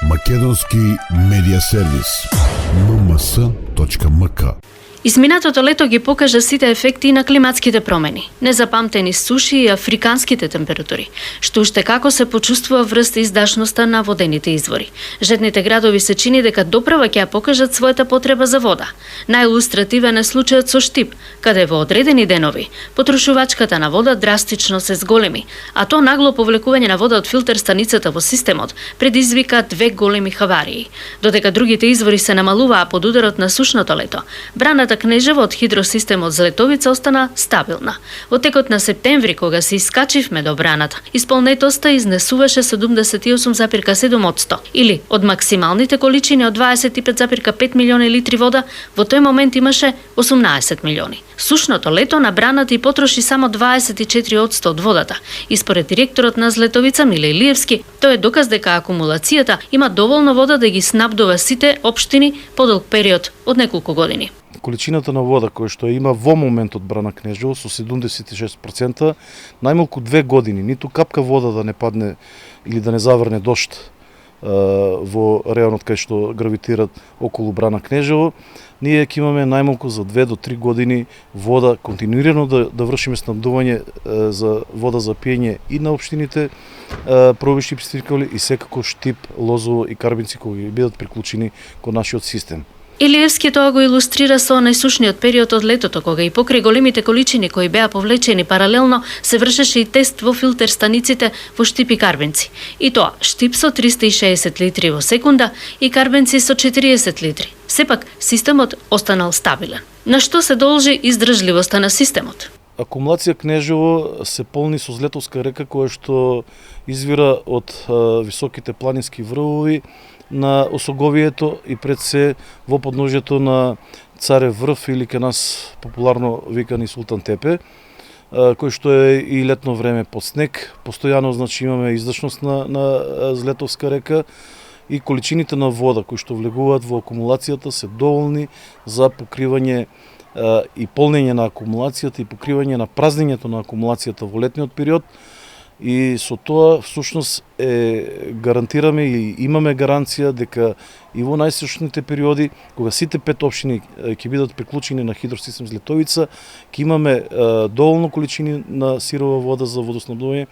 Македонски медиа сервис. mms.mk. Изминатото лето ги покажа сите ефекти на климатските промени, незапамтени суши и африканските температури, што уште како се почувствува врз издашноста на водените извори. Жедните градови се чини дека доправа ќе ја покажат својата потреба за вода. Најилустративен е случајот со Штип, каде во одредени денови потрошувачката на вода драстично се зголеми, а то нагло повлекување на вода од филтер станицата во системот предизвика две големи хаварии. Додека другите извори се намалуваа под ударот на сушното лето, браната Кнежево од хидросистемот Злетовица остана стабилна. Во текот на септември, кога се искачивме до браната, исполнетоста изнесуваше 78,7%, или од максималните количини од 25,5 милиони литри вода, во тој момент имаше 18 милиони. Сушното лето на браната и потроши само 24% од водата. И според директорот на Злетовица Миле Илиевски, тој е доказ дека акумулацијата има доволно вода да ги снабдува сите општини подолг период од неколку години. Количината на вода која што има во моментот брана Кнежево со 76%, најмалку 2 години, ниту капка вода да не падне или да не заврне дожд во реонот кај што гравитират околу брана Кнежево, ние ќе имаме најмалку за 2 до 3 години вода континуирано да вршиме снабдување за вода за пиење и на општините Пробишти, Пистиркали и секако Штип, Лозово и Карбинци кои ќе бидат приклучени кон нашиот систем. Илиевски тоа го илустрира со најсушниот период од летото, кога и покрај големите количини кои беа повлечени паралелно, се вршеше и тест во филтер станиците во Штип и Карбенци. И тоа, Штип со 360 литри во секунда и Карбенци со 40 литри. Сепак, системот останал стабилен. На што се должи издржливоста на системот? Акумулација Кнежево се полни со Злетовска река која што извира од високите планински врвови на Осоговието и пред се во подножјето на Царев врв или ке нас популарно викани Султан Тепе, кој што е и летно време под снег. Постојано значи имаме издашност на Злетовска река и количините на вода кои што влегуваат во акумулацијата се доволни за покривање и полнење на акумулацијата и покривање на празнењето на акумулацијата во летниот период. И со тоа всушност гарантираме и имаме гаранција дека и во најсушните периоди, кога сите 5 општини ќе бидат приклучени на хидросистем Злетовица, ќе имаме доволно количини на сирова вода за водоснабдување,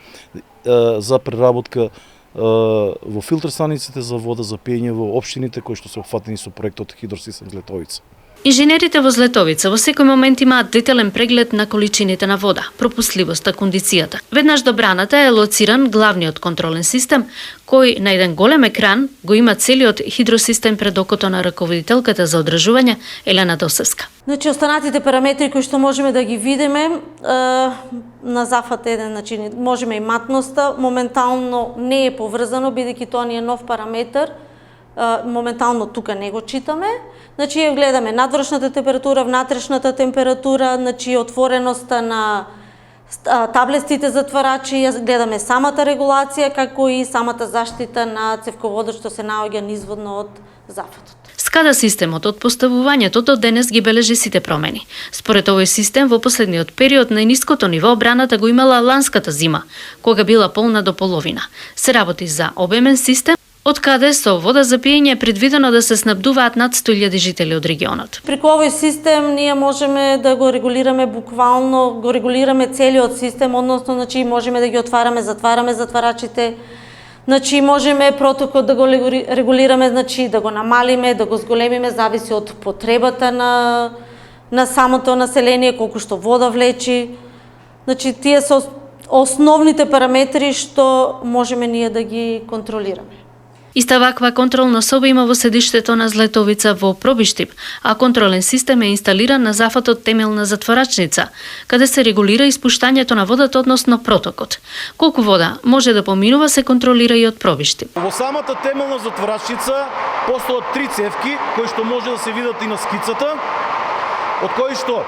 за преработка во филтер станиците за вода за пиење во општините кои што се опфатени со проектот хидросистем Злетовица. Инженерите во Злетовица во секој момент имаат детален преглед на количините на вода, пропускливоста, кондицијата. Веднаш до браната е лоциран главниот контролен систем, кој на еден голем екран го има целиот хидросистем пред окото на раководителката за одржување Елена Досевска. Значи, останатите параметри кои што можеме да ги видиме на зафат еден, значи можеме и матноста, моментално не е поврзано бидејќи тоа ни е нов параметар. Моментално тука не го читаме. Значи ја гледаме надвршната температура, внатрешната температура, значи отвореноста на таблетите затварачи, ја гледаме самата регулација како и самата заштита на цевководот што се наоѓа низводно од зафатот. SCADA системот од поставувањето до денес ги бележи сите промени. Според овој систем, во последниот период најниското ниво браната го имала ланската зима, кога била полна до половина. Се работи за обемен систем, од каде со вода за пиење е предвидено да се снабдуваат над 100.000 жители од регионот. Преку овој систем ние можеме да го регулираме буквално, го регулираме целиот систем, односно значи можеме да ги отвараме, затвараме затварачите. Значи можеме протокот да го регулираме, значи да го намалиме, да го зголемиме, зависи од потребата на самото население, колку што вода влечи. Значи тие се основните параметри што можеме ние да ги контролираме. Иста ваква контролна соба има во седиштето на Злетовица во Пробиштип, а контролен систем е инсталиран на зафатот темелна затворачница, каде се регулира испуштањето на водата односно протокот. Колку вода може да поминува се контролира и од Пробиштип. Во самата темелна затворачница постојат 3 цевки кои што може да се видат и на скицата, од кои што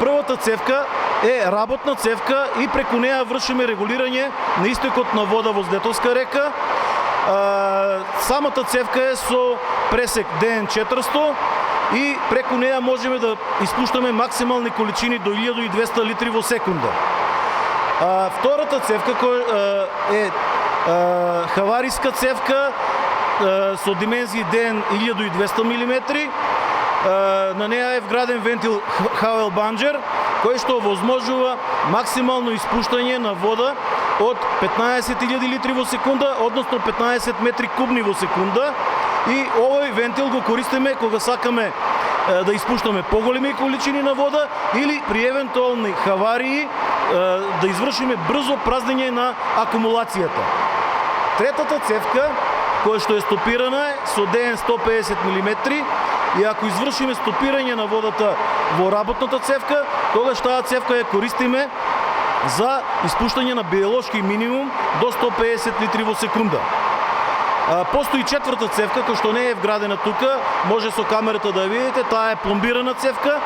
првата цевка е работна цевка и преку неа вршиме регулирање на истекот на вода во Злетовска река. Самата цевка е со пресек ДН400 и преку неа можеме да испуштаме максимални количини до 1200 литри во секунда. Втората цевка која е хавариска цевка со димензии ДН 1200 мм. На неја е вграден вентил Хавел Банџер, кој што возможува максимално испуштање на вода од 15.000 литри во секунда, односно 15 метри кубни во секунда. И овој вентил го користиме кога сакаме да испуштаме поголеми количини на вода или при евентуални хаварии да извршиме брзо празнење на акумулацијата. Третата цевка, која што е стопирана е со ДН 150 мм, и ако извршиме стопирање на водата во работната цевка, тогаш таа цевка ја користиме за испуштање на биолошки минимум до 150 литри во секунда. Постои четврта цевка, која што не е вградена тука, може со камерата да ја видите, таа е пломбирана цевка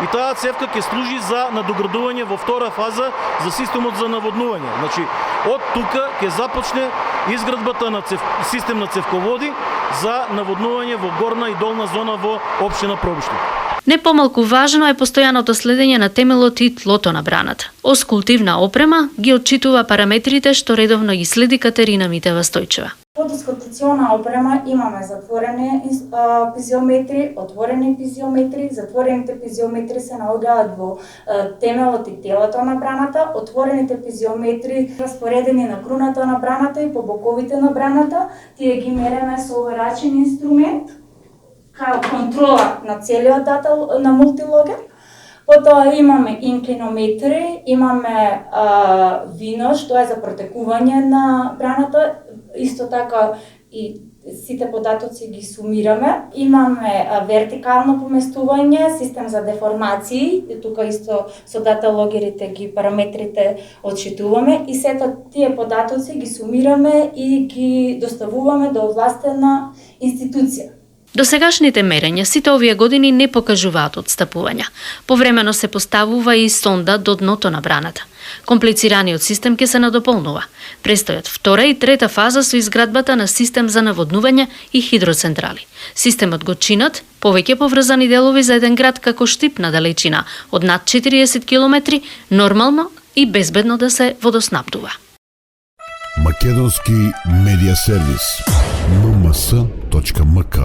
и таа цевка ќе служи за надоградување во втора фаза за системот за наводнување. Значи, од тука ќе започне изградбата на систем на цевководи за наводнување во горна и долна зона во општина Пробиштица. Не помалку важно е постојаното следење на темелот и тлото на браната. Оскултивна опрема ги отчитува параметрите што редовно ги следи Катерина Митева Стојчева. Под експлоатациона опрема имаме затворени пизиометри, отворени пизиометри. Затворените пизиометри се наоѓаат во темелот и телото на браната, отворените пизиометри распоредени на круната на браната и по боковите на браната. Тие ги мереме со оверачен инструмент као контрола на целиот дател на мултилоген. Потоа имаме инклинометри, имаме вино што е за протекување на браната, исто така и сите податоци ги сумираме. Имаме вертикално поместување, систем за деформации, тука исто со даталогерите ги параметрите отчитуваме и сето тие податоци ги сумираме и ги доставуваме до овластена институција. Досегашните мерења сите овие години не покажуваат отстапувања. Повремено се поставува и сонда до дното на браната. Комплицираниот систем ќе се надополнува. Престојат втора и трета фаза со изградбата на систем за наводнување и хидроцентрали. Системот го чинат повеќе поврзани делови за еден град како Штип на далечина од над 40 километри, нормално и безбедно да се водоснабдува. Македонски медиа сервис. mms.mk